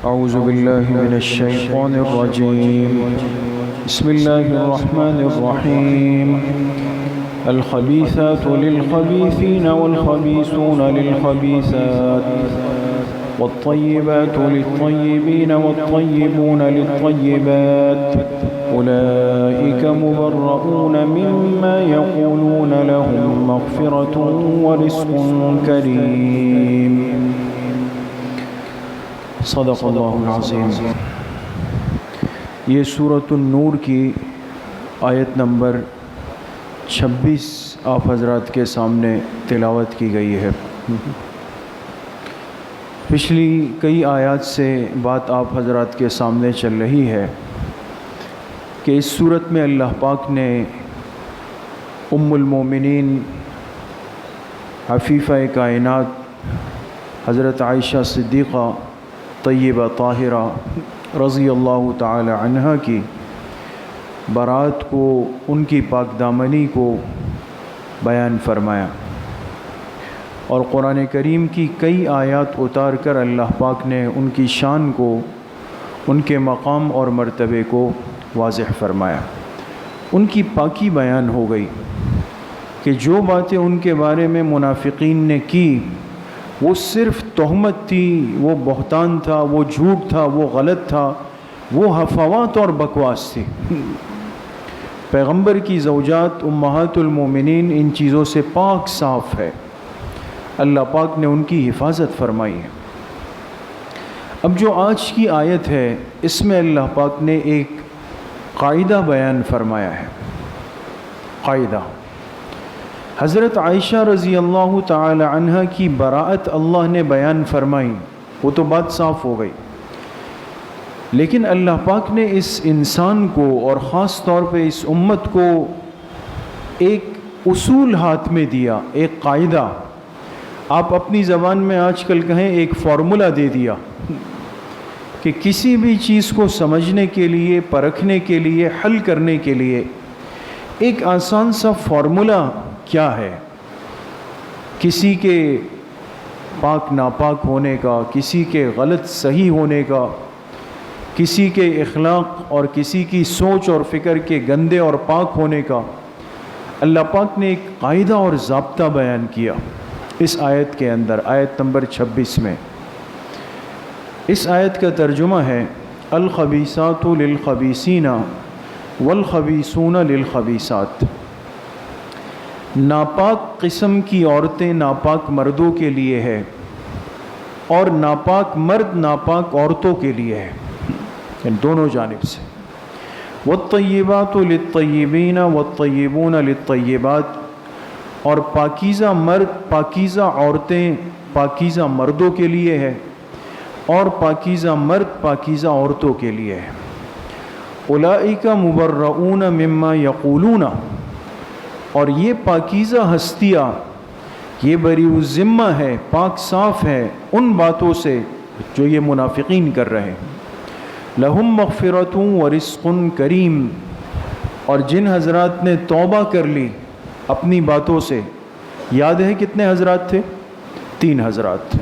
اعوذ باللہ من الشیطان الرجیم بسم اللہ الرحمن الرحیم الخبیثات للخبیثین والخبیثون للخبیثات والطیبات للطیبین والطیبون للطیبات اولئک مبرؤون مما یقولون لهم مغفرۃ ورزق کریم۔ صدق اللہ العظیم۔ یہ سورۃ النور کی آیت نمبر 26 آپ حضرات کے سامنے تلاوت کی گئی ہے۔ پچھلی کئی آیات سے بات آپ حضرات کے سامنے چل رہی ہے کہ اس صورت میں اللہ پاک نے ام المومنین عفیفہ کائنات حضرت عائشہ صدیقہ طیبہ طاہرہ رضی اللہ تعالی عنہا کی برات کو، ان کی پاک دامنی کو بیان فرمایا، اور قرآن کریم کی کئی آیات اتار کر اللہ پاک نے ان کی شان کو، ان کے مقام اور مرتبے کو واضح فرمایا۔ ان کی پاکی بیان ہو گئی کہ جو باتیں ان کے بارے میں منافقین نے کی وہ صرف تہمت تھی، وہ بہتان تھا، وہ جھوٹ تھا، وہ غلط تھا، وہ ہفوات اور بکواس تھی۔ پیغمبر کی زوجات امہات المومنین ان چیزوں سے پاک صاف ہے، اللہ پاک نے ان کی حفاظت فرمائی ہے۔ اب جو آج کی آیت ہے اس میں اللہ پاک نے ایک قاعدہ بیان فرمایا ہے۔ قاعدہ حضرت عائشہ رضی اللہ تعالی عنہ کی براءت اللہ نے بیان فرمائی، وہ تو بات صاف ہو گئی، لیکن اللہ پاک نے اس انسان کو اور خاص طور پہ اس امت کو ایک اصول ہاتھ میں دیا، ایک قاعدہ، آپ اپنی زبان میں آج کل کہیں ایک فارمولہ دے دیا کہ کسی بھی چیز کو سمجھنے کے لیے، پرکھنے کے لیے، حل کرنے کے لیے ایک آسان سا فارمولہ کیا ہے؟ کسی کے پاک ناپاک ہونے کا، کسی کے غلط صحیح ہونے کا، کسی کے اخلاق اور کسی کی سوچ اور فکر کے گندے اور پاک ہونے کا اللہ پاک نے ایک قاعدہ اور ضابطہ بیان کیا اس آیت کے اندر، آیت نمبر 26 میں۔ اس آیت کا ترجمہ ہے الخبیثات للخبیثین والخبیثون للخبیثات۔ ناپاک قسم کی عورتیں ناپاک مردوں کے لیے ہے، اور ناپاک مرد ناپاک عورتوں کے لیے ہے، ان دونوں جانب سے۔ والطیبات للطیبین والطیبون للطیبات، اور پاکیزہ مرد، پاکیزہ عورتیں پاکیزہ مردوں کے لیے ہے، اور پاکیزہ مرد پاکیزہ عورتوں کے لیے ہے۔ اولئک مبرؤون مما یقولون، اور یہ پاکیزہ ہستیاں، یہ بری الذمہ ہے، پاک صاف ہے ان باتوں سے جو یہ منافقین کر رہے ہیں۔ لہم مغفرۃ ورزق کریم، اور جن حضرات نے توبہ کر لی اپنی باتوں سے، یاد ہے کتنے حضرات تھے؟ 3 حضرات تھے،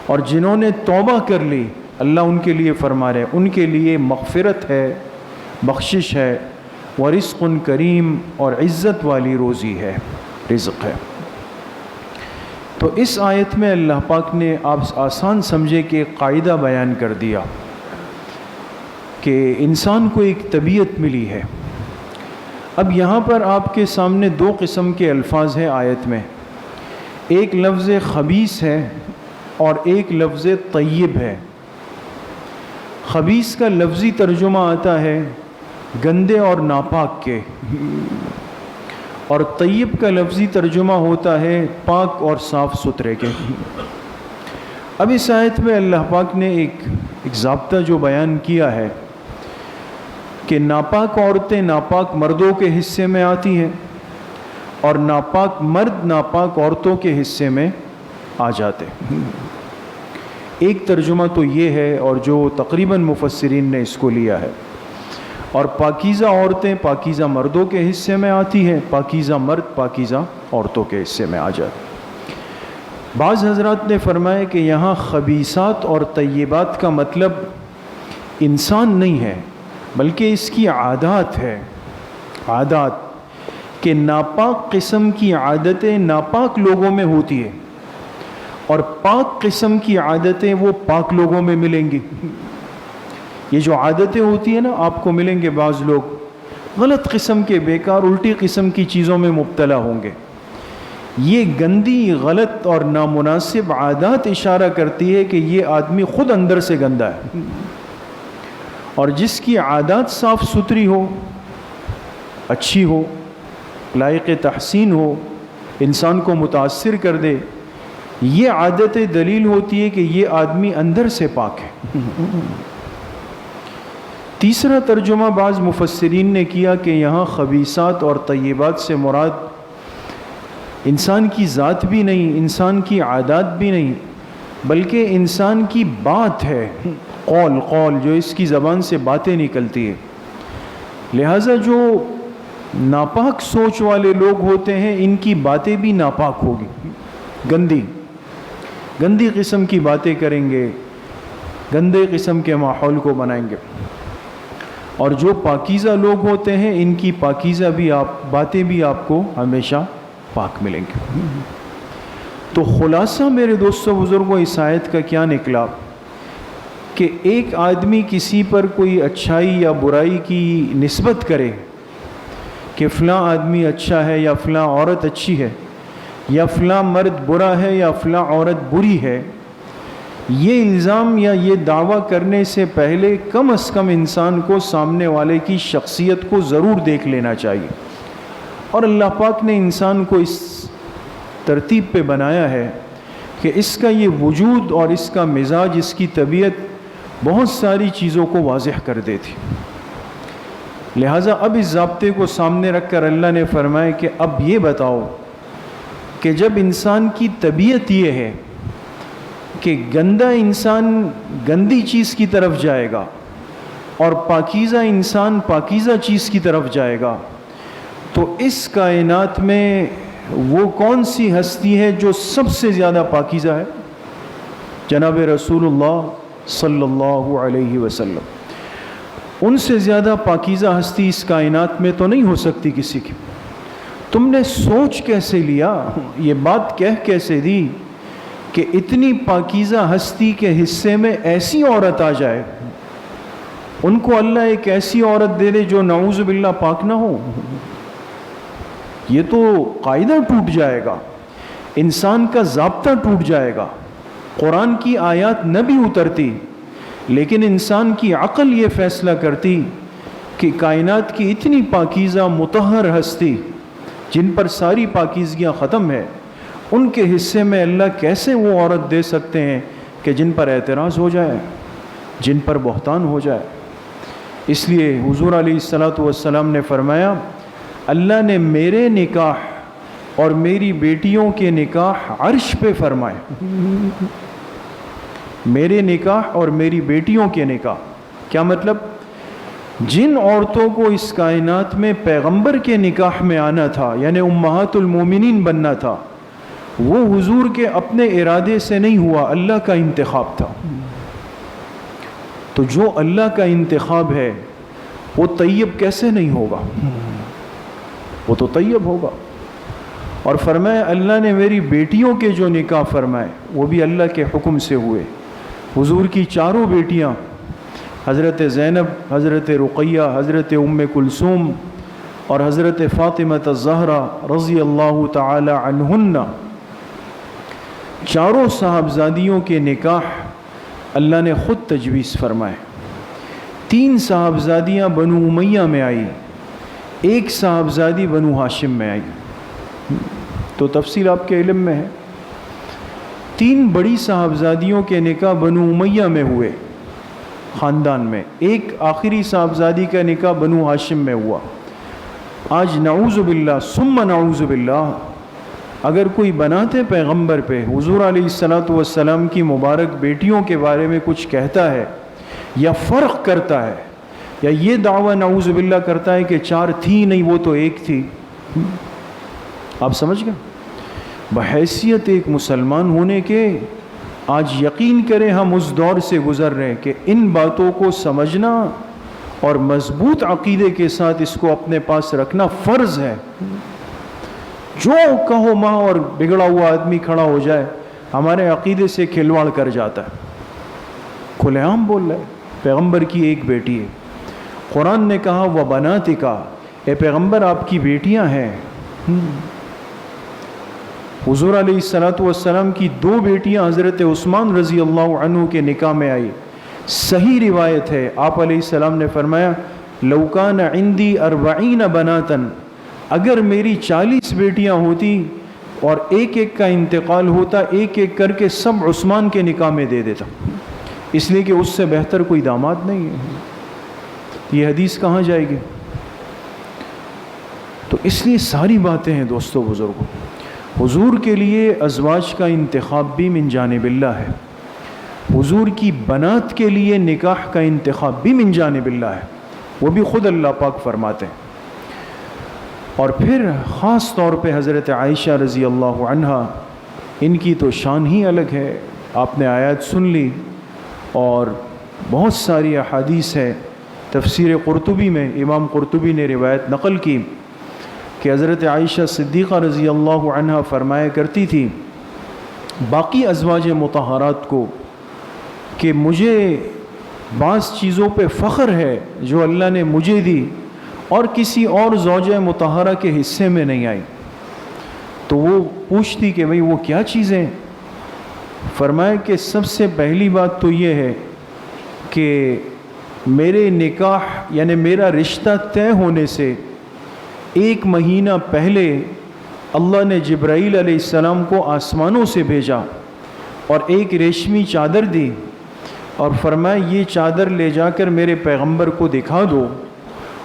اور جنہوں نے توبہ کر لی اللہ ان کے لیے فرما رہے ان کے لیے مغفرت ہے، بخشش ہے، ورزق کریم، اور عزت والی روزی ہے، رزق ہے۔ تو اس آیت میں اللہ پاک نے آپ آسان سمجھے کہ ایک قاعدہ بیان کر دیا کہ انسان کو ایک طبیعت ملی ہے۔ اب یہاں پر آپ کے سامنے 2 قسم کے الفاظ ہیں آیت میں، ایک لفظ خبیث ہے اور ایک لفظ طیب ہے۔ خبیث کا لفظی ترجمہ آتا ہے گندے اور ناپاک کے، اور طیب کا لفظی ترجمہ ہوتا ہے پاک اور صاف ستھرے کے۔ اب اس آیت میں اللہ پاک نے ایک ضابطہ جو بیان کیا ہے کہ ناپاک عورتیں ناپاک مردوں کے حصے میں آتی ہیں، اور ناپاک مرد ناپاک عورتوں کے حصے میں آ جاتے۔ ایک ترجمہ تو یہ ہے، اور جو تقریباً مفسرین نے اس کو لیا ہے، اور پاکیزہ عورتیں پاکیزہ مردوں کے حصے میں آتی ہیں، پاکیزہ مرد پاکیزہ عورتوں کے حصے میں آ جاتے۔ بعض حضرات نے فرمایا کہ یہاں خبیثات اور طیبات کا مطلب انسان نہیں ہے، بلکہ اس کی عادات ہے، عادات کہ ناپاک قسم کی عادتیں ناپاک لوگوں میں ہوتی ہے اور پاک قسم کی عادتیں وہ پاک لوگوں میں ملیں گی۔ یہ جو عادتیں ہوتی ہیں نا، آپ کو ملیں گے بعض لوگ غلط قسم کے بیکار الٹی قسم کی چیزوں میں مبتلا ہوں گے۔ یہ گندی، غلط اور نامناسب عادات اشارہ کرتی ہے کہ یہ آدمی خود اندر سے گندا ہے، اور جس کی عادات صاف ستھری ہو، اچھی ہو، لائق تحسین ہو، انسان کو متاثر کر دے، یہ عادتیں دلیل ہوتی ہے کہ یہ آدمی اندر سے پاک ہے۔ تیسرا ترجمہ بعض مفسرین نے کیا کہ یہاں خبیثات اور طیبات سے مراد انسان کی ذات بھی نہیں، انسان کی عادات بھی نہیں، بلکہ انسان کی بات ہے، قول جو اس کی زبان سے باتیں نکلتی ہے۔ لہٰذا جو ناپاک سوچ والے لوگ ہوتے ہیں ان کی باتیں بھی ناپاک ہوگی، گندی قسم کی باتیں کریں گے، گندے قسم کے ماحول کو بنائیں گے۔ اور جو پاکیزہ لوگ ہوتے ہیں ان کی پاکیزہ بھی باتیں بھی آپ کو ہمیشہ پاک ملیں گے۔ تو خلاصہ میرے دوستوں بزرگوں اس آیت کا کیا نکلا کہ ایک آدمی کسی پر کوئی اچھائی یا برائی کی نسبت کرے کہ فلاں آدمی اچھا ہے یا فلاں عورت اچھی ہے یا فلاں مرد برا ہے یا فلاں عورت بری ہے، یہ الزام یا یہ دعویٰ کرنے سے پہلے کم از کم انسان کو سامنے والے کی شخصیت کو ضرور دیکھ لینا چاہیے۔ اور اللہ پاک نے انسان کو اس ترتیب پہ بنایا ہے کہ اس کا یہ وجود اور اس کا مزاج، اس کی طبیعت بہت ساری چیزوں کو واضح کر دیتی۔ لہٰذا اب اس ضابطے کو سامنے رکھ کر اللہ نے فرمایا کہ اب یہ بتاؤ کہ جب انسان کی طبیعت یہ ہے کہ گندا انسان گندی چیز کی طرف جائے گا اور پاکیزہ انسان پاکیزہ چیز کی طرف جائے گا، تو اس کائنات میں وہ کون سی ہستی ہے جو سب سے زیادہ پاکیزہ ہے؟ جناب رسول اللہ صلی اللہ علیہ وسلم۔ ان سے زیادہ پاکیزہ ہستی اس کائنات میں تو نہیں ہو سکتی کسی کی۔ تم نے سوچ کیسے لیا، یہ بات کہہ کیسے دی کہ اتنی پاکیزہ ہستی کے حصے میں ایسی عورت آ جائے، ان کو اللہ ایک ایسی عورت دے دے جو نعوذ باللہ پاک نہ ہو؟ یہ تو قاعدہ ٹوٹ جائے گا، انسان کا ضابطہ ٹوٹ جائے گا۔ قرآن کی آیات نہ بھی اترتی، لیکن انسان کی عقل یہ فیصلہ کرتی کہ کائنات کی اتنی پاکیزہ مطہر ہستی جن پر ساری پاکیزگیاں ختم ہے، ان کے حصے میں اللہ کیسے وہ عورت دے سکتے ہیں کہ جن پر اعتراض ہو جائے، جن پر بہتان ہو جائے۔ اس لیے حضور علیہ الصلاۃ والسلام نے فرمایا، اللہ نے میرے نکاح اور میری بیٹیوں کے نکاح عرش پہ فرمائے۔ میرے نکاح اور میری بیٹیوں کے نکاح کیا مطلب؟ جن عورتوں کو اس کائنات میں پیغمبر کے نکاح میں آنا تھا، یعنی امہات المومنین بننا تھا، وہ حضور کے اپنے ارادے سے نہیں ہوا، اللہ کا انتخاب تھا۔ تو جو اللہ کا انتخاب ہے وہ طیب کیسے نہیں ہوگا؟ وہ تو طیب ہوگا۔ اور فرمایا اللہ نے میری بیٹیوں کے جو نکاح فرمائے وہ بھی اللہ کے حکم سے ہوئے۔ حضور کی چاروں بیٹیاں، حضرت زینب، حضرت رقیہ، حضرت ام کلثوم اور حضرت فاطمہ الزہرا رضی اللہ تعالی عنہن، چاروں صاحبزادیوں کے نکاح اللہ نے خود تجویز فرمائے۔ 3 صاحبزادیاں بنو امیہ میں آئی، 1 صاحبزادی بنو ہاشم میں آئی۔ تو تفصیل آپ کے علم میں ہے۔ 3 بڑی صاحبزادیوں کے نکاح بنو امیہ میں ہوئے خاندان میں، 1 آخری صاحبزادی کا نکاح بنو ہاشم میں ہوا۔ آج نعوذ باللہ ثم نعوذ باللہ اگر کوئی بناتے پیغمبر پہ حضور علیہ الصلاۃ والسلام کی مبارک بیٹیوں کے بارے میں کچھ کہتا ہے یا فرق کرتا ہے یا یہ دعویٰ نعوذ باللہ کرتا ہے کہ 4 تھی نہیں وہ تو 1 تھی، آپ سمجھ گئے؟ بحیثیت ایک مسلمان ہونے کے آج یقین کریں ہم اس دور سے گزر رہے ہیں کہ ان باتوں کو سمجھنا اور مضبوط عقیدے کے ساتھ اس کو اپنے پاس رکھنا فرض ہے۔ جو کہو ماں اور بگڑا ہوا آدمی کھڑا ہو جائے ہمارے عقیدے سے کھلواڑ کر جاتا ہے۔ کھلے عام بول رہا ہے، پیغمبر کی ایک بیٹی ہے، قرآن نے کہا وَبَنَاتِكَ، اے پیغمبر آپ کی بیٹیاں ہیں۔ حضور علیہ السلام کی 2 بیٹیاں حضرت عثمان رضی اللہ عنہ کے نکاح میں آئی۔ صحیح روایت ہے، آپ علیہ السلام نے فرمایا لَوْ كَانَ عِنْدِي 40 بَنَاتًا، اگر میری 40 بیٹیاں ہوتی اور ایک ایک کا انتقال ہوتا، ایک ایک کر کے سب عثمان کے نکاح میں دے دیتا، اس لیے کہ اس سے بہتر کوئی داماد نہیں ہے۔ یہ حدیث کہاں جائے گی؟ تو اس لیے ساری باتیں ہیں دوستو بزرگوں، حضور کے لیے ازواج کا انتخاب بھی من جانب اللہ ہے، حضور کی بنات کے لیے نکاح کا انتخاب بھی من جانب اللہ ہے، وہ بھی خود اللہ پاک فرماتے ہیں۔ اور پھر خاص طور پہ حضرت عائشہ رضی اللہ عنہا، ان کی تو شان ہی الگ ہے، آپ نے آیات سن لی اور بہت ساری احادیث ہے۔ تفسیر قرطبی میں امام قرطبی نے روایت نقل کی کہ حضرت عائشہ صدیقہ رضی اللہ عنہا فرمایا کرتی تھی باقی ازواج مطہرات کو کہ مجھے بعض چیزوں پہ فخر ہے جو اللہ نے مجھے دی اور کسی اور زوجہ مطہرہ کے حصے میں نہیں آئی۔ تو وہ پوچھتی کہ بھئی وہ کیا چیزیں؟ فرمایا کہ سب سے پہلی بات تو یہ ہے کہ میرے نکاح یعنی میرا رشتہ طے ہونے سے 1 مہینہ پہلے اللہ نے جبرائیل علیہ السلام کو آسمانوں سے بھیجا اور ایک ریشمی چادر دی اور فرمایا یہ چادر لے جا کر میرے پیغمبر کو دکھا دو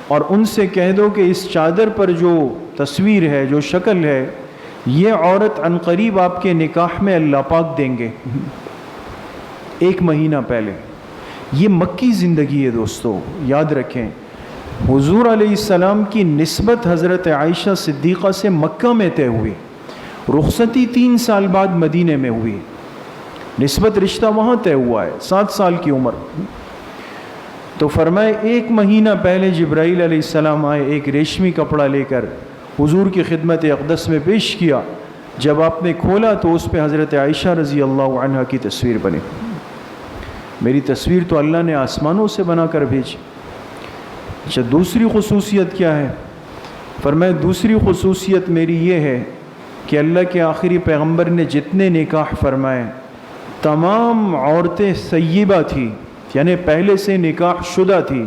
اور ان سے کہہ دو کہ اس چادر پر جو تصویر ہے، جو شکل ہے، یہ عورت عنقریب آپ کے نکاح میں اللہ پاک دیں گے 1 مہینہ پہلے۔ یہ مکی زندگی ہے دوستو، یاد رکھیں حضور علیہ السلام کی نسبت حضرت عائشہ صدیقہ سے مکہ میں طے ہوئی، رخصتی 3 سال بعد مدینے میں ہوئی، نسبت رشتہ وہاں طے ہوا ہے 7 سال کی عمر۔ تو فرمائے 1 مہینہ پہلے جبرائیل علیہ السلام آئے، ایک ریشمی کپڑا لے کر حضور کی خدمت اقدس میں پیش کیا۔ جب آپ نے کھولا تو اس پہ حضرت عائشہ رضی اللہ عنہا کی تصویر بنی۔ میری تصویر تو اللہ نے آسمانوں سے بنا کر بھیجی۔ اچھا دوسری خصوصیت کیا ہے؟ فرمایا دوسری خصوصیت میری یہ ہے کہ اللہ کے آخری پیغمبر نے جتنے نکاح فرمائے تمام عورتیں سیبہ تھی، یعنی پہلے سے نکاح شدہ تھی۔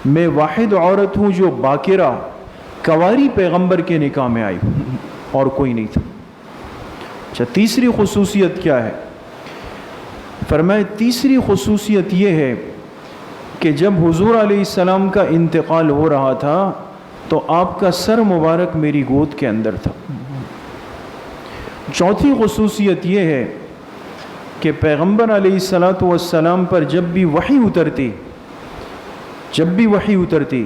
میں واحد عورت ہوں جو باکرہ کنواری پیغمبر کے نکاح میں آئی، اور کوئی نہیں تھا۔ اچھا تیسری خصوصیت کیا ہے؟ فرمائے تیسری خصوصیت یہ ہے کہ جب حضور علیہ السلام کا انتقال ہو رہا تھا تو آپ کا سر مبارک میری گود کے اندر تھا۔ چوتھی خصوصیت یہ ہے کہ پیغمبر علیہ السلام پر جب بھی وحی اترتی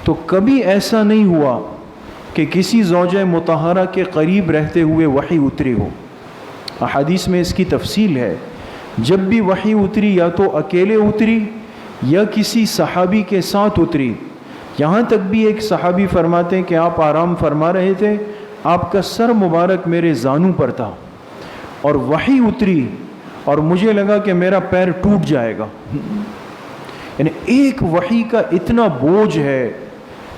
تو کبھی ایسا نہیں ہوا کہ کسی زوجہ مطہرہ کے قریب رہتے ہوئے وحی اتری ہو۔ احادیث میں اس کی تفصیل ہے، جب بھی وحی اتری یا تو اکیلے اتری یا کسی صحابی کے ساتھ اتری۔ یہاں تک بھی ایک صحابی فرماتے ہیں کہ آپ آرام فرما رہے تھے، آپ کا سر مبارک میرے زانوں پر تھا اور وحی اتری اور مجھے لگا کہ میرا پیر ٹوٹ جائے گا۔ یعنی ایک وحی کا اتنا بوجھ ہے۔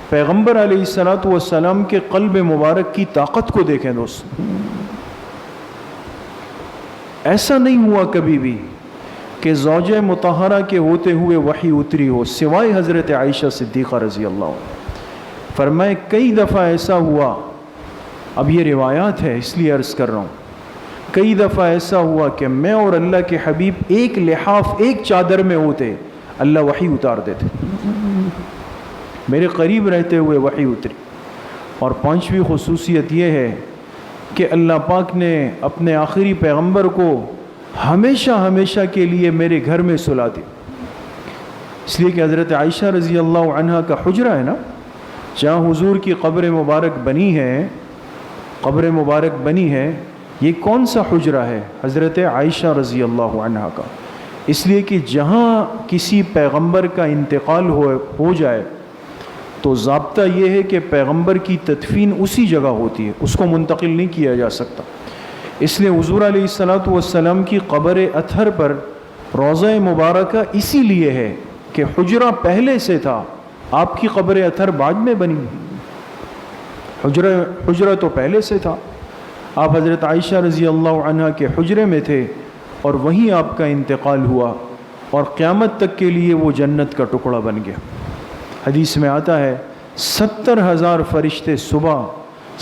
پیغمبر علیہ السلام کے قلب مبارک کی طاقت کو دیکھیں دوست، ایسا نہیں ہوا کبھی بھی کہ زوجہ مطہرہ کے ہوتے ہوئے وحی اتری ہو سوائے حضرت عائشہ صدیقہ رضی اللہ عنہ۔ فرمائے کئی دفعہ ایسا ہوا، اب یہ روایات ہے اس لیے عرض کر رہا ہوں، کئی دفعہ ایسا ہوا کہ میں اور اللہ کے حبیب ایک لحاف ایک چادر میں ہوتے، اللہ وحی اتار دیتے، میرے قریب رہتے ہوئے وحی اتری۔ اور پانچویں خصوصیت یہ ہے کہ اللہ پاک نے اپنے آخری پیغمبر کو ہمیشہ کے لیے میرے گھر میں سلا دی، اس لیے کہ حضرت عائشہ رضی اللہ عنہا کا حجرہ ہے نا، جہاں حضور کی قبر مبارک بنی ہے، قبر مبارک بنی ہے، یہ کون سا حجرہ ہے؟ حضرت عائشہ رضی اللہ عنہا کا۔ اس لیے کہ جہاں کسی پیغمبر کا انتقال ہو جائے تو ضابطہ یہ ہے کہ پیغمبر کی تدفین اسی جگہ ہوتی ہے، اس کو منتقل نہیں کیا جا سکتا۔ اس لیے حضور علیہ الصلاۃ والسلام کی قبر اطہر پر روضہ مبارکہ اسی لیے ہے کہ حجرہ پہلے سے تھا، آپ کی قبر اطہر بعد میں بنی، حجرہ تو پہلے سے تھا۔ آپ حضرت عائشہ رضی اللہ عنہا کے حجرے میں تھے اور وہیں آپ کا انتقال ہوا، اور قیامت تک کے لیے وہ جنت کا ٹکڑا بن گیا۔ حدیث میں آتا ہے 70,000 فرشتے صبح،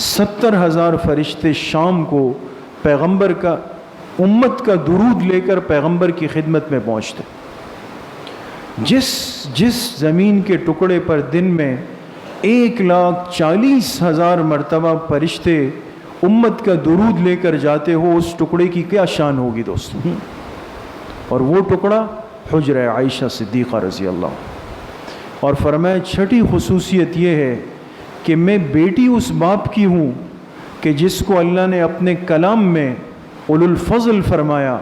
70,000 فرشتے شام کو پیغمبر کا، امت کا درود لے کر پیغمبر کی خدمت میں پہنچتے۔ جس زمین کے ٹکڑے پر دن میں 1,40,000 مرتبہ فرشتے امت کا درود لے کر جاتے ہو، اس ٹکڑے کی کیا شان ہوگی دوستو؟ اور وہ ٹکڑا حجرہ عائشہ صدیقہ رضی اللہ عنہ۔ اور فرمایا چھٹی خصوصیت یہ ہے کہ میں بیٹی اس باپ کی ہوں کہ جس کو اللہ نے اپنے کلام میں اولو الفضل فرمایا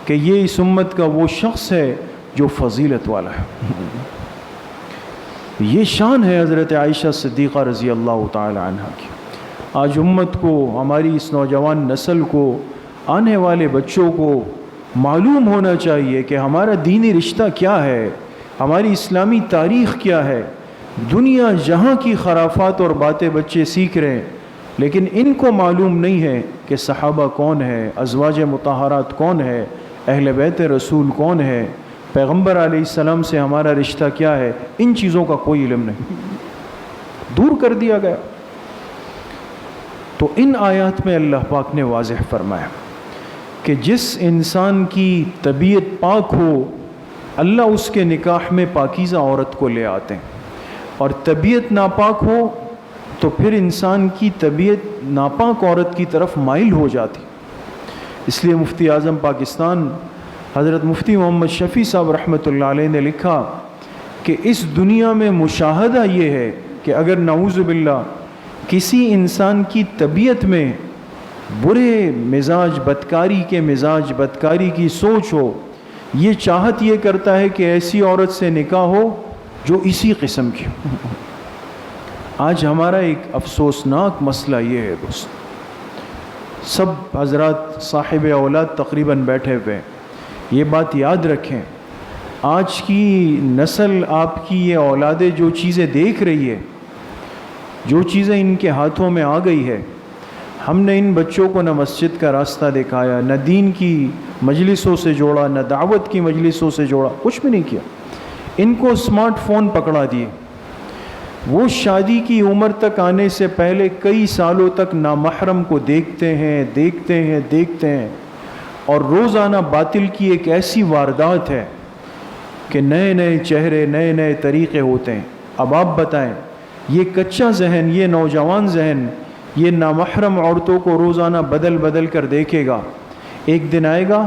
کہ یہ اس امت کا وہ شخص ہے جو فضیلت والا ہے۔ یہ شان ہے حضرت عائشہ صدیقہ رضی اللہ تعالی عنہ کی۔ آج امت کو، ہماری اس نوجوان نسل کو، آنے والے بچوں کو معلوم ہونا چاہیے کہ ہمارا دینی رشتہ کیا ہے، ہماری اسلامی تاریخ کیا ہے۔ دنیا جہاں کی خرافات اور باتیں بچے سیکھ رہے ہیں، لیکن ان کو معلوم نہیں ہے کہ صحابہ کون ہے، ازواج مطہرات کون ہے، اہل بیت رسول کون ہے، پیغمبر علیہ السلام سے ہمارا رشتہ کیا ہے۔ ان چیزوں کا کوئی علم نہیں، دور کر دیا گیا۔ تو ان آیات میں اللہ پاک نے واضح فرمایا کہ جس انسان کی طبیعت پاک ہو، اللہ اس کے نکاح میں پاکیزہ عورت کو لے آتے ہیں، اور طبیعت ناپاک ہو تو پھر انسان کی طبیعت ناپاک عورت کی طرف مائل ہو جاتی۔ اس لیے مفتی اعظم پاکستان حضرت مفتی محمد شفیع صاحب رحمۃ اللہ علیہ نے لکھا کہ اس دنیا میں مشاہدہ یہ ہے کہ اگر نعوذ باللہ کسی انسان کی طبیعت میں برے مزاج، بدکاری کے مزاج، بدکاری کی سوچ ہو، یہ چاہت یہ کرتا ہے کہ ایسی عورت سے نکاح ہو جو اسی قسم کی۔ آج ہمارا ایک افسوسناک مسئلہ یہ ہے دوست، سب حضرات صاحب اولاد تقریباً بیٹھے ہوئے، یہ بات یاد رکھیں، آج کی نسل، آپ کی یہ اولادیں جو چیزیں دیکھ رہی ہے، جو چیزیں ان کے ہاتھوں میں آ گئی ہے، ہم نے ان بچوں کو نہ مسجد کا راستہ دکھایا، نہ دین کی مجلسوں سے جوڑا، نہ دعوت کی مجلسوں سے جوڑا، کچھ بھی نہیں کیا۔ ان کو اسمارٹ فون پکڑا دیے، وہ شادی کی عمر تک آنے سے پہلے کئی سالوں تک نامحرم کو دیکھتے ہیں، اور روزانہ باطل کی ایک ایسی واردات ہے کہ نئے نئے چہرے، نئے نئے طریقے ہوتے ہیں۔ اب آپ بتائیں، یہ کچا ذہن، یہ نوجوان ذہن، یہ نامحرم عورتوں کو روزانہ بدل کر دیکھے گا، ایک دن آئے گا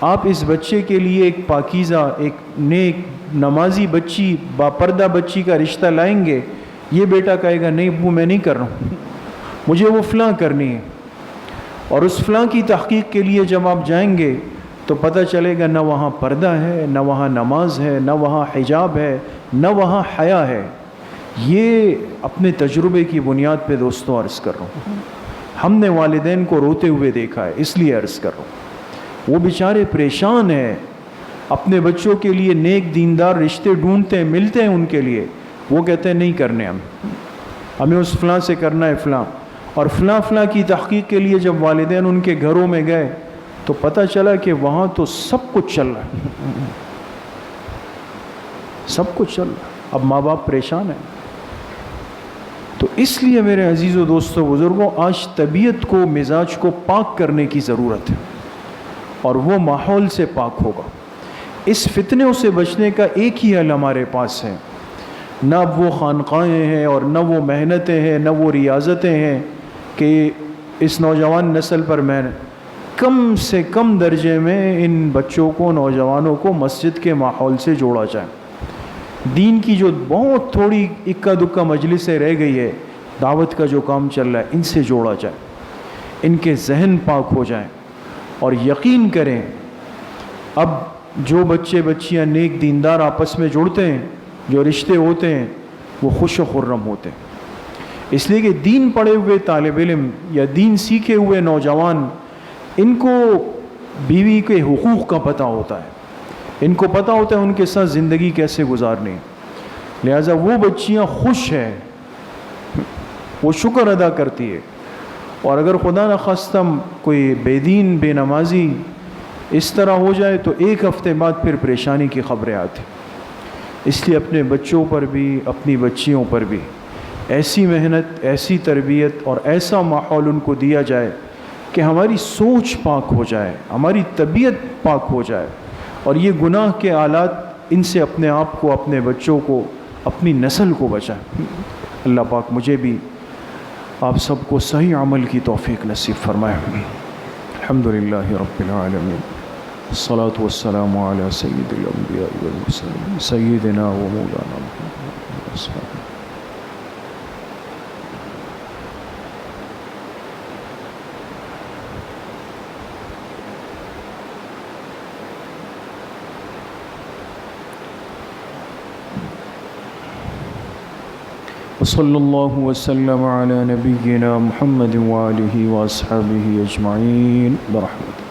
آپ اس بچے کے لیے ایک پاکیزہ، ایک نیک نمازی بچی، باپردہ بچی کا رشتہ لائیں گے، یہ بیٹا کہے گا نہیں ابو میں نہیں کر رہا ہوں، مجھے وہ فلاں کرنی ہے۔ اور اس فلاں کی تحقیق کے لیے جب آپ جائیں گے تو پتہ چلے گا نہ وہاں پردہ ہے، نہ وہاں نماز ہے، نہ وہاں حجاب ہے، نہ وہاں حیا ہے۔ یہ اپنے تجربے کی بنیاد پہ دوستوں عرض کر رہا ہوں، ہم نے والدین کو روتے ہوئے دیکھا ہے، اس لیے عرض کر رہا ہوں۔ وہ بیچارے پریشان ہیں، اپنے بچوں کے لیے نیک دیندار رشتے ڈھونڈتے ہیں، ملتے ہیں ان کے لیے، وہ کہتے ہیں نہیں کرنے، ہمیں اس فلاں سے کرنا ہے فلاں۔ اور فلاں کی تحقیق کے لیے جب والدین ان کے گھروں میں گئے تو پتہ چلا کہ وہاں تو سب کچھ چل رہا ہے، سب کچھ چل رہا ہے۔ اب ماں باپ پریشان ہیں۔ تو اس لیے میرے عزیز و دوستو بزرگوں، آج طبیعت کو، مزاج کو پاک کرنے کی ضرورت ہے، اور وہ ماحول سے پاک ہوگا۔ اس فتنوں سے بچنے کا ایک ہی حل ہمارے پاس ہے، نہ وہ خانقاہیں ہیں اور نہ وہ محنتیں ہیں، نہ وہ ریاضتیں ہیں کہ اس نوجوان نسل پر میں کم سے کم درجے میں ان بچوں کو، نوجوانوں کو مسجد کے ماحول سے جوڑا جائے۔ دین کی جو بہت تھوڑی اکا دکا مجلسیں رہ گئی ہے، دعوت کا جو کام چل رہا ہے، ان سے جوڑا جائے۔ ان کے ذہن پاک ہو جائیں، اور یقین کریں اب جو بچے بچیاں نیک دیندار آپس میں جڑتے ہیں، جو رشتے ہوتے ہیں، وہ خوش و خرم ہوتے ہیں۔ اس لیے کہ دین پڑھے ہوئے طالب علم یا دین سیکھے ہوئے نوجوان، ان کو بیوی کے حقوق کا پتہ ہوتا ہے، ان کو پتہ ہوتا ہے ان کے ساتھ زندگی کیسے گزارنی، لہٰذا وہ بچیاں خوش ہیں، وہ شکر ادا کرتی ہے۔ اور اگر خدا نخواستہ کوئی بے دین بے نمازی اس طرح ہو جائے تو ایک ہفتے بعد پھر پریشانی کی خبریں آتی۔ اس لیے اپنے بچوں پر بھی اپنی بچیوں پر بھی ایسی محنت، ایسی تربیت اور ایسا ماحول ان کو دیا جائے کہ ہماری سوچ پاک ہو جائے، ہماری طبیعت پاک ہو جائے، اور یہ گناہ کے آلات ان سے اپنے آپ کو، اپنے بچوں کو، اپنی نسل کو بچائیں۔ اللہ پاک مجھے بھی آپ سب کو صحیح عمل کی توفیق نصیب فرمائے۔ الحمدللہ رب العالمین، الصلاۃ والسلام علی سید الانبیاء والمرسلین سیدنا و مولانا محمد۔ صلی اللہ وسلم علی نبینا محمد وآلہ واصحابہ اجمعین برحمتہ۔